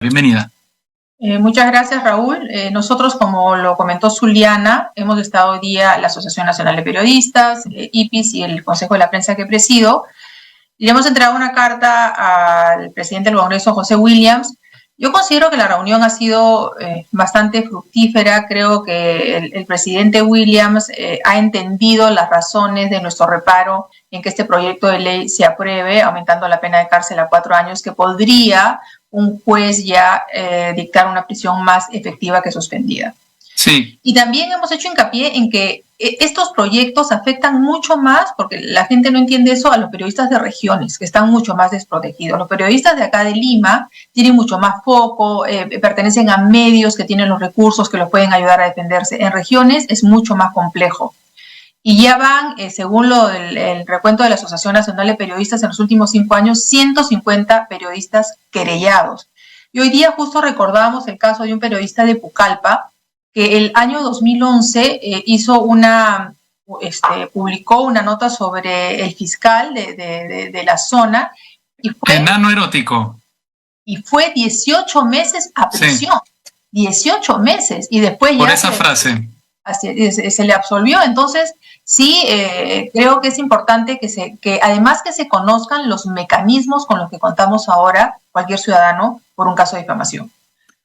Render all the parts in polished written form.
Bienvenida. Muchas gracias, Raúl. Nosotros, como lo comentó Zuliana, hemos estado hoy día la Asociación Nacional de Periodistas, IPIS y el Consejo de la Prensa que presido, y le hemos entregado una carta al presidente del Congreso, José Williams. Yo considero que la reunión ha sido bastante fructífera. Creo que el presidente Williams ha entendido las razones de nuestro reparo en que este proyecto de ley se apruebe, aumentando la pena de cárcel a 4 años, que podría un juez ya dictar una prisión más efectiva que suspendida. Sí. Y también hemos hecho hincapié en que estos proyectos afectan mucho más, porque la gente no entiende eso, a los periodistas de regiones, que están mucho más desprotegidos. Los periodistas de acá de Lima tienen mucho más foco, pertenecen a medios que tienen los recursos que los pueden ayudar a defenderse. En regiones es mucho más complejo. Y ya van, según el recuento de la Asociación Nacional de Periodistas, en los últimos 5 años, 150 periodistas querellados. Y hoy día justo recordábamos el caso de un periodista de Pucallpa, que el año 2011 publicó una nota sobre el fiscal de la zona. Y fue, enano erótico. Y fue 18 meses a prisión. Sí. 18 meses. Y después por esa frase. Se le absolvió. Entonces, sí, creo que es importante que además que se conozcan los mecanismos con los que contamos ahora cualquier ciudadano por un caso de difamación.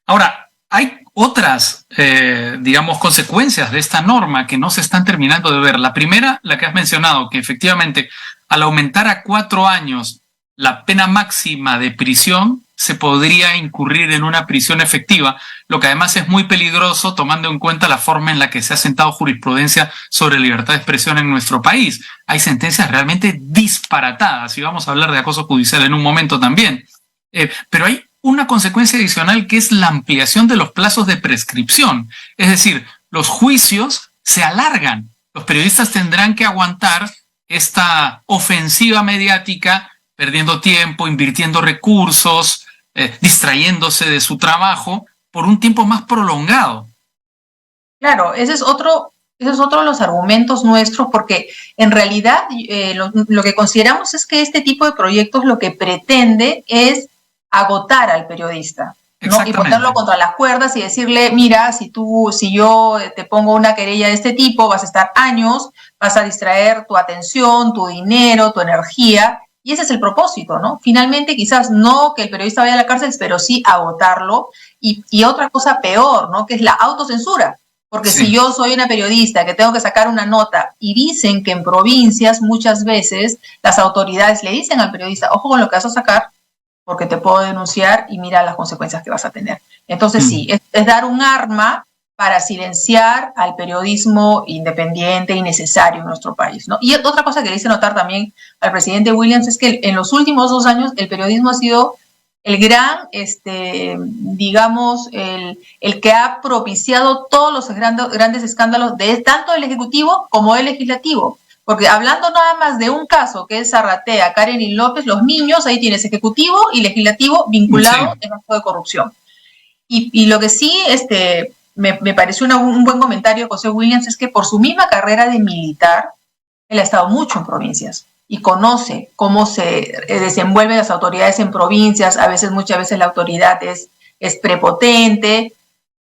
Ahora, hay otras, digamos, consecuencias de esta norma que no se están terminando de ver. La primera, la que has mencionado, que efectivamente al aumentar a 4 años la pena máxima de prisión, se podría incurrir en una prisión efectiva, lo que además es muy peligroso tomando en cuenta la forma en la que se ha sentado jurisprudencia sobre libertad de expresión en nuestro país. Hay sentencias realmente disparatadas, y vamos a hablar de acoso judicial en un momento también. Pero hay una consecuencia adicional que es la ampliación de los plazos de prescripción. Es decir, los juicios se alargan. Los periodistas tendrán que aguantar esta ofensiva mediática perdiendo tiempo, invirtiendo recursos, distrayéndose de su trabajo por un tiempo más prolongado. Claro, ese es otro de los argumentos nuestros, porque en realidad lo que consideramos es que este tipo de proyectos lo que pretende es agotar al periodista, ¿no? Y ponerlo contra las cuerdas y decirle, mira, si yo te pongo una querella de este tipo, vas a estar años, vas a distraer tu atención, tu dinero, tu energía. Y ese es el propósito, ¿no? Finalmente, quizás no que el periodista vaya a la cárcel, pero sí agotarlo. Y otra cosa peor, ¿no? Que es la autocensura. Porque sí. Si yo soy una periodista que tengo que sacar una nota y dicen que en provincias muchas veces las autoridades le dicen al periodista, ojo con lo que vas a sacar, porque te puedo denunciar y mira las consecuencias que vas a tener. Entonces sí, es dar un arma para silenciar al periodismo independiente y necesario en nuestro país, ¿no? Y otra cosa que le hice notar también al presidente Williams es que en los últimos 2 años el periodismo ha sido el gran, digamos, el que ha propiciado todos los grandes escándalos de tanto del Ejecutivo como del Legislativo. Porque hablando nada más de un caso que es Zarratea, Karen y López, los niños, ahí tienes Ejecutivo y Legislativo vinculados en acto de corrupción. Y lo que sí, me pareció un buen comentario de José Williams es que por su misma carrera de militar, él ha estado mucho en provincias y conoce cómo se desenvuelven las autoridades en provincias. Muchas veces la autoridad es prepotente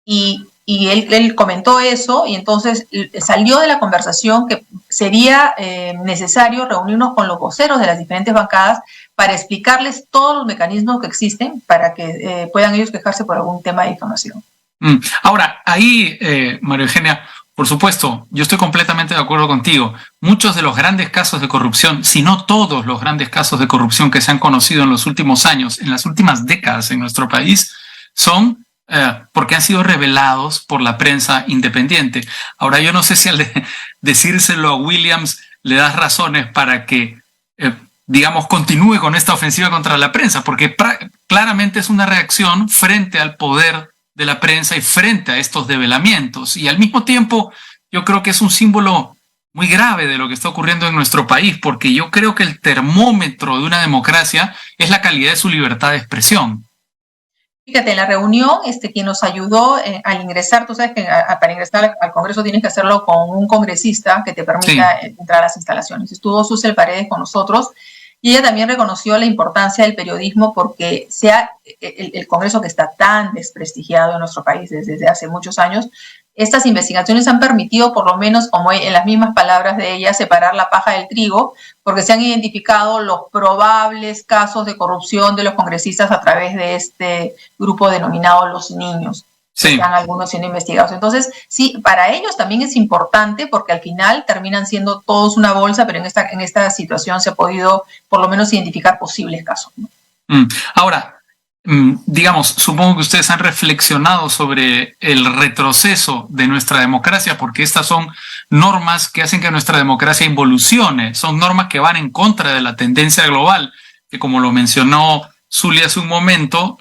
y él comentó eso y entonces salió de la conversación que sería necesario reunirnos con los voceros de las diferentes bancadas para explicarles todos los mecanismos que existen para que puedan ellos quejarse por algún tema de difamación. Ahora, ahí, María Eugenia, por supuesto, yo estoy completamente de acuerdo contigo. Muchos de los grandes casos de corrupción, si no todos los grandes casos de corrupción que se han conocido en los últimos años, en las últimas décadas en nuestro país, son porque han sido revelados por la prensa independiente. Ahora, yo no sé si al decírselo a Williams le das razones para que, digamos, continúe con esta ofensiva contra la prensa, porque claramente es una reacción frente al poder de la prensa y frente a estos develamientos. Y al mismo tiempo, yo creo que es un símbolo muy grave de lo que está ocurriendo en nuestro país, porque yo creo que el termómetro de una democracia es la calidad de su libertad de expresión. Fíjate, en la reunión, quien nos ayudó al ingresar, tú sabes que para ingresar al Congreso tienes que hacerlo con un congresista que te permita entrar a las instalaciones. Estuvo Susel Paredes con nosotros Y ella también reconoció la importancia del periodismo porque el Congreso, que está tan desprestigiado en nuestro país desde hace muchos años, estas investigaciones han permitido, por lo menos, como en las mismas palabras de ella, separar la paja del trigo, porque se han identificado los probables casos de corrupción de los congresistas a través de este grupo denominado Los Niños. Sí. Están algunos siendo investigados. Entonces, sí, para ellos también es importante porque al final terminan siendo todos una bolsa, pero en esta situación se ha podido, por lo menos, identificar posibles casos, ¿no? Ahora, digamos, supongo que ustedes han reflexionado sobre el retroceso de nuestra democracia, porque estas son normas que hacen que nuestra democracia involucione, son normas que van en contra de la tendencia global, que como lo mencionó Zulia hace un momento,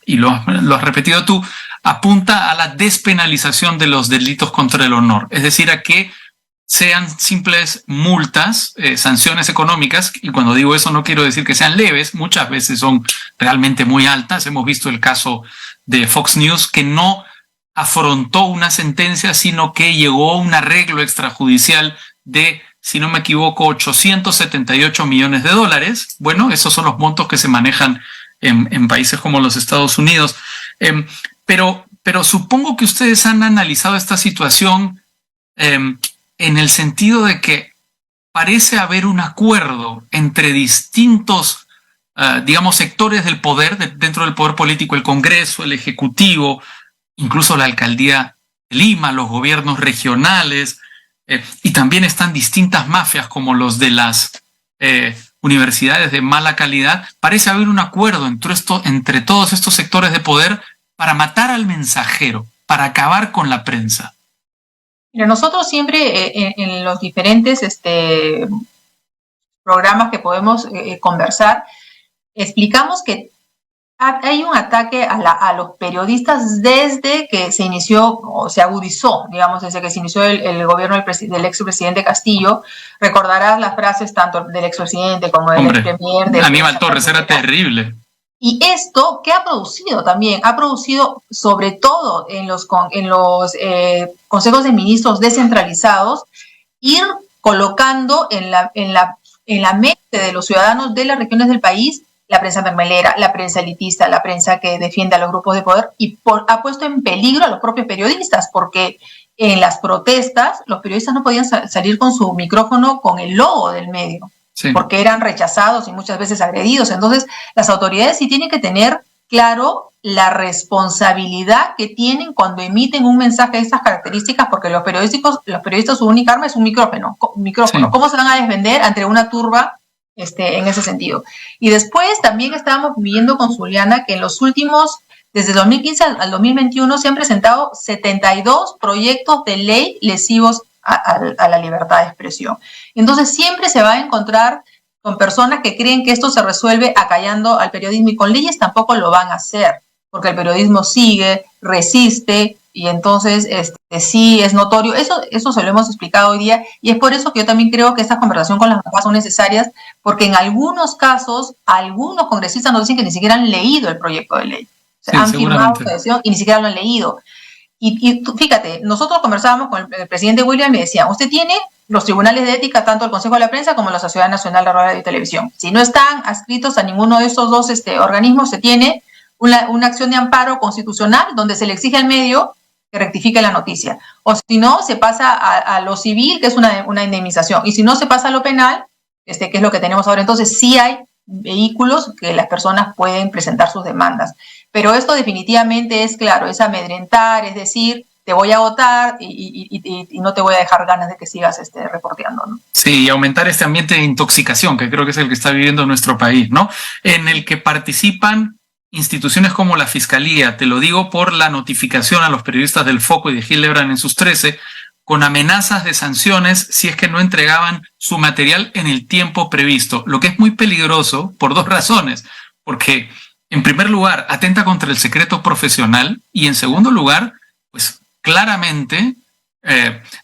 y lo has repetido tú, apunta a la despenalización de los delitos contra el honor, es decir, a que sean simples multas, sanciones económicas, y cuando digo eso no quiero decir que sean leves, muchas veces son realmente muy altas. Hemos visto el caso de Fox News, que no afrontó una sentencia, sino que llegó a un arreglo extrajudicial de, si no me equivoco, $878 millones. Bueno, esos son los montos que se manejan en países como los Estados Unidos. Pero supongo que ustedes han analizado esta situación en el sentido de que parece haber un acuerdo entre distintos, digamos, sectores del poder, dentro del poder político, el Congreso, el Ejecutivo, incluso la Alcaldía de Lima, los gobiernos regionales, y también están distintas mafias como los de las universidades de mala calidad. Parece haber un acuerdo entre todos estos sectores de poder para matar al mensajero, para acabar con la prensa. Mira, nosotros siempre en los diferentes programas que podemos conversar, explicamos que hay un ataque a los periodistas desde que se inició, o se agudizó, digamos, desde que se inició el gobierno del expresidente Castillo. Recordarás las frases tanto del expresidente como del expremier. Aníbal Torres era terrible. Y esto, ¿qué ha producido también? Ha producido, sobre todo en los consejos de ministros descentralizados, ir colocando en la mente de los ciudadanos de las regiones del país la prensa mermelera, la prensa elitista, la prensa que defiende a los grupos de poder, y ha puesto en peligro a los propios periodistas, porque en las protestas los periodistas no podían salir con su micrófono con el logo del medio. Sí. Porque eran rechazados y muchas veces agredidos. Entonces, las autoridades sí tienen que tener claro la responsabilidad que tienen cuando emiten un mensaje de estas características, porque los periodistas su única arma es un micrófono. Sí. ¿Cómo se van a defender ante una turba en ese sentido? Y después también estábamos viendo con Zuliana que en los últimos, desde 2015 al 2021, se han presentado 72 proyectos de ley lesivos a la libertad de expresión. Entonces siempre se va a encontrar con personas que creen que esto se resuelve acallando al periodismo, y con leyes tampoco lo van a hacer, porque el periodismo sigue, resiste, y entonces sí es notorio. Eso se lo hemos explicado hoy día, y es por eso que yo también creo que esta conversación con las mamás son necesarias, porque en algunos casos algunos congresistas nos dicen que ni siquiera han leído el proyecto de ley. O sea, han firmado su adhesión y ni siquiera lo han leído. Y fíjate, nosotros conversábamos con el presidente William y me decía, usted tiene los tribunales de ética, tanto el Consejo de la Prensa como la Sociedad Nacional de Radio y Televisión. Si no están adscritos a ninguno de estos dos organismos, se tiene una acción de amparo constitucional donde se le exige al medio que rectifique la noticia. O si no, se pasa a lo civil, que es una indemnización. Y si no, se pasa a lo penal, que es lo que tenemos ahora. Entonces, sí hay vehículos que las personas pueden presentar sus demandas. Pero esto definitivamente es, claro, es amedrentar, es decir, te voy a votar y no te voy a dejar ganas de que sigas reporteando, ¿no? Sí, y aumentar este ambiente de intoxicación, que creo que es el que está viviendo nuestro país, ¿no? En el que participan instituciones como la Fiscalía, te lo digo por la notificación a los periodistas del Foco y de Hildebrand en sus 13, con amenazas de sanciones si es que no entregaban su material en el tiempo previsto, lo que es muy peligroso por dos razones, porque en primer lugar, atenta contra el secreto profesional, y en segundo lugar, pues claramente,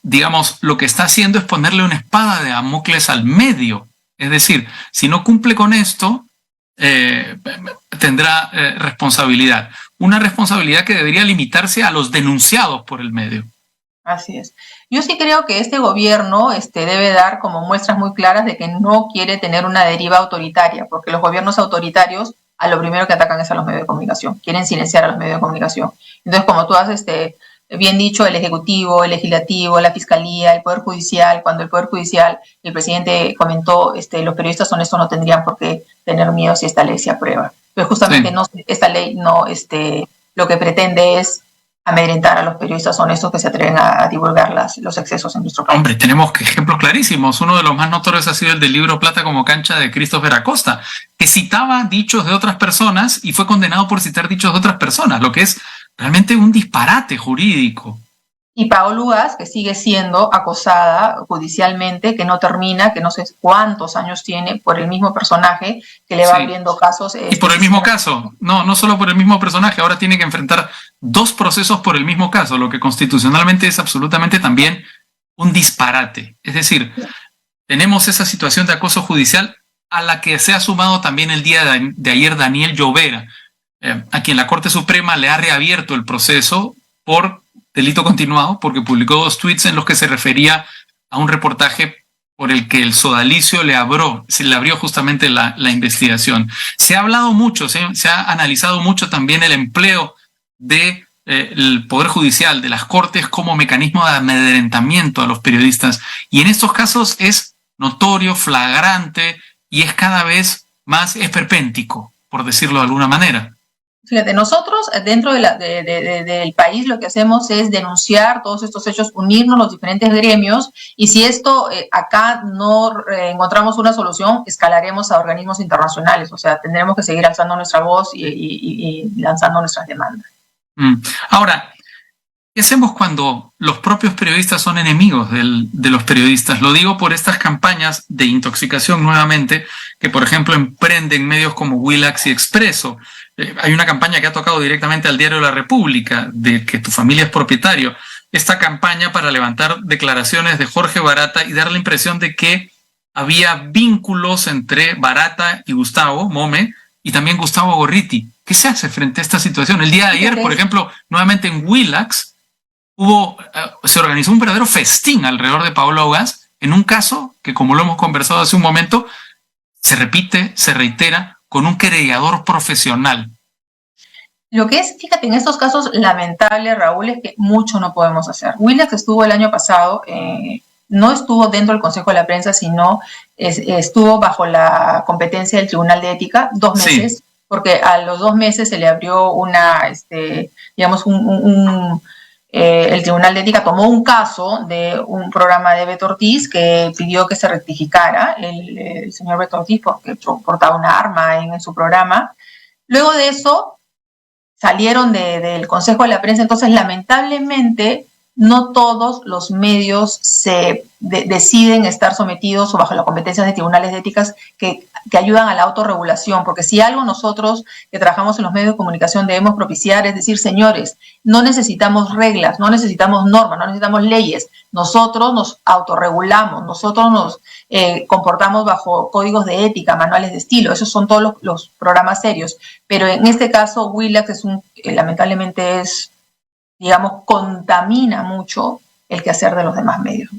digamos, lo que está haciendo es ponerle una espada de Damocles al medio. Es decir, si no cumple con esto, tendrá responsabilidad. Una responsabilidad que debería limitarse a los denunciados por el medio. Así es. Yo sí creo que este gobierno debe dar como muestras muy claras de que no quiere tener una deriva autoritaria, porque los gobiernos autoritarios a lo primero que atacan es a los medios de comunicación, quieren silenciar a los medios de comunicación. Entonces, como tú has bien dicho, el Ejecutivo, el Legislativo, la Fiscalía, el Poder Judicial, cuando el Poder Judicial, el presidente comentó, los periodistas honestos no tendrían por qué tener miedo si esta ley se aprueba. Pero justamente Sí. no, esta ley no, lo que pretende es amedrentar a los periodistas honestos que se atreven a divulgar los excesos en nuestro país. Hombre, tenemos ejemplos clarísimos. Uno de los más notorios ha sido el del libro Plata como cancha de Christopher Acosta, que citaba dichos de otras personas y fue condenado por citar dichos de otras personas, lo que es realmente un disparate jurídico. Y Paola Ugas, que sigue siendo acosada judicialmente, que no termina, que no sé cuántos años tiene por el mismo personaje, que le va abriendo casos. Y por el mismo caso, no solo por el mismo personaje, ahora tiene que enfrentar 2 procesos por el mismo caso, lo que constitucionalmente es absolutamente también un disparate. Es decir, tenemos esa situación de acoso judicial a la que se ha sumado también el día de ayer Daniel Llovera, a quien la Corte Suprema le ha reabierto el proceso por delito continuado, porque publicó 2 tweets en los que se refería a un reportaje por el que el sodalicio se le abrió justamente la investigación. Se ha hablado mucho, se ha analizado mucho también el empleo de el Poder Judicial, de las Cortes, como mecanismo de amedrentamiento a los periodistas. Y en estos casos es notorio, flagrante y es cada vez más esperpéntico, por decirlo de alguna manera. Fíjate, nosotros dentro del país lo que hacemos es denunciar todos estos hechos, unirnos los diferentes gremios y si esto acá no encontramos una solución, escalaremos a organismos internacionales, o sea, tendremos que seguir alzando nuestra voz y lanzando nuestras demandas. Ahora, ¿qué hacemos cuando los propios periodistas son enemigos de los periodistas? Lo digo por estas campañas de intoxicación nuevamente, que por ejemplo emprenden medios como Willax y Expreso. Hay una campaña que ha tocado directamente al diario La República, de que tu familia es propietario. Esta campaña para levantar declaraciones de Jorge Barata y dar la impresión de que había vínculos entre Barata y Gustavo Mome y también Gustavo Gorriti. ¿Qué se hace frente a esta situación? El día de ayer, por ejemplo, nuevamente en Willax, se organizó un verdadero festín alrededor de Paola Ugas en un caso que, como lo hemos conversado hace un momento, se repite, se reitera con un querellador profesional. Lo que es, fíjate, en estos casos lamentable, Raúl, es que mucho no podemos hacer. Willax estuvo el año pasado, no estuvo dentro del Consejo de la Prensa, sino estuvo bajo la competencia del Tribunal de Ética 2 meses, sí, porque a los 2 meses se le abrió digamos, el Tribunal de Ética tomó un caso de un programa de Beto Ortiz que pidió que se rectificara el señor Beto Ortiz porque portaba una arma en su programa. Luego de eso salieron del Consejo de la Prensa, entonces lamentablemente no todos los medios deciden estar sometidos o bajo las competencias de tribunales de éticas que ayudan a la autorregulación, porque si algo nosotros que trabajamos en los medios de comunicación debemos propiciar es decir, señores, no necesitamos reglas, no necesitamos normas, no necesitamos leyes, nosotros nos autorregulamos, nosotros nos comportamos bajo códigos de ética, manuales de estilo, esos son todos los programas serios, pero en este caso Willax lamentablemente digamos, contamina mucho el quehacer de los demás medios.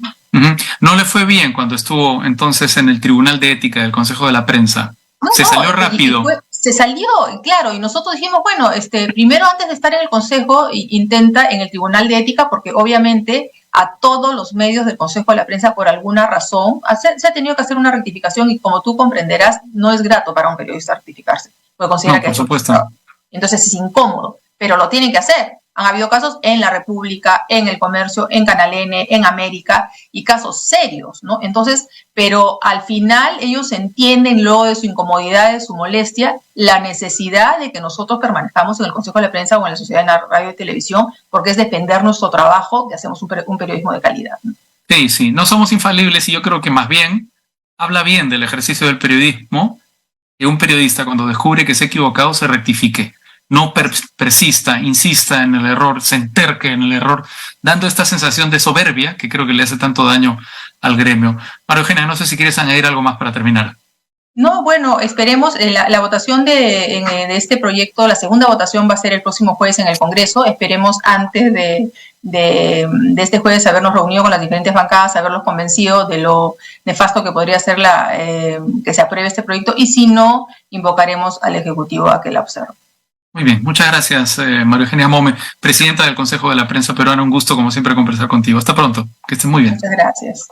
No le fue bien cuando estuvo entonces en el Tribunal de Ética del Consejo de la Prensa. Se salió rápido. Se salió, claro, y nosotros dijimos, bueno, primero antes de estar en el Consejo, intenta en el Tribunal de Ética, porque obviamente a todos los medios del Consejo de la Prensa, por alguna razón, se ha tenido que hacer una rectificación y como tú comprenderás, no es grato para un periodista rectificarse. Porque considera que por supuesto. Entonces es incómodo, pero lo tienen que hacer. Han habido casos en La República, en El Comercio, en Canal N, en América, y casos serios, ¿no? Entonces, pero al final ellos entienden luego de su incomodidad, de su molestia, la necesidad de que nosotros permanezcamos en el Consejo de la Prensa o en la Sociedad de Radio y Televisión, porque es defender nuestro trabajo, que hacemos un periodismo de calidad. Sí, no somos infalibles y yo creo que más bien habla bien del ejercicio del periodismo que un periodista cuando descubre que se ha equivocado se rectifique. No persista, insista en el error, se enterque en el error, dando esta sensación de soberbia que creo que le hace tanto daño al gremio. María Eugenia, no sé si quieres añadir algo más para terminar. No, bueno, esperemos, la votación de este proyecto, la segunda votación va a ser el próximo jueves en el Congreso. Esperemos antes de este jueves habernos reunido con las diferentes bancadas, haberlos convencido de lo nefasto que podría ser que se apruebe este proyecto, y si no, invocaremos al Ejecutivo a que la observe. Muy bien, muchas gracias, María Eugenia Mome, presidenta del Consejo de la Prensa Peruana. Un gusto, como siempre, conversar contigo. Hasta pronto, que estés muy bien. Muchas gracias.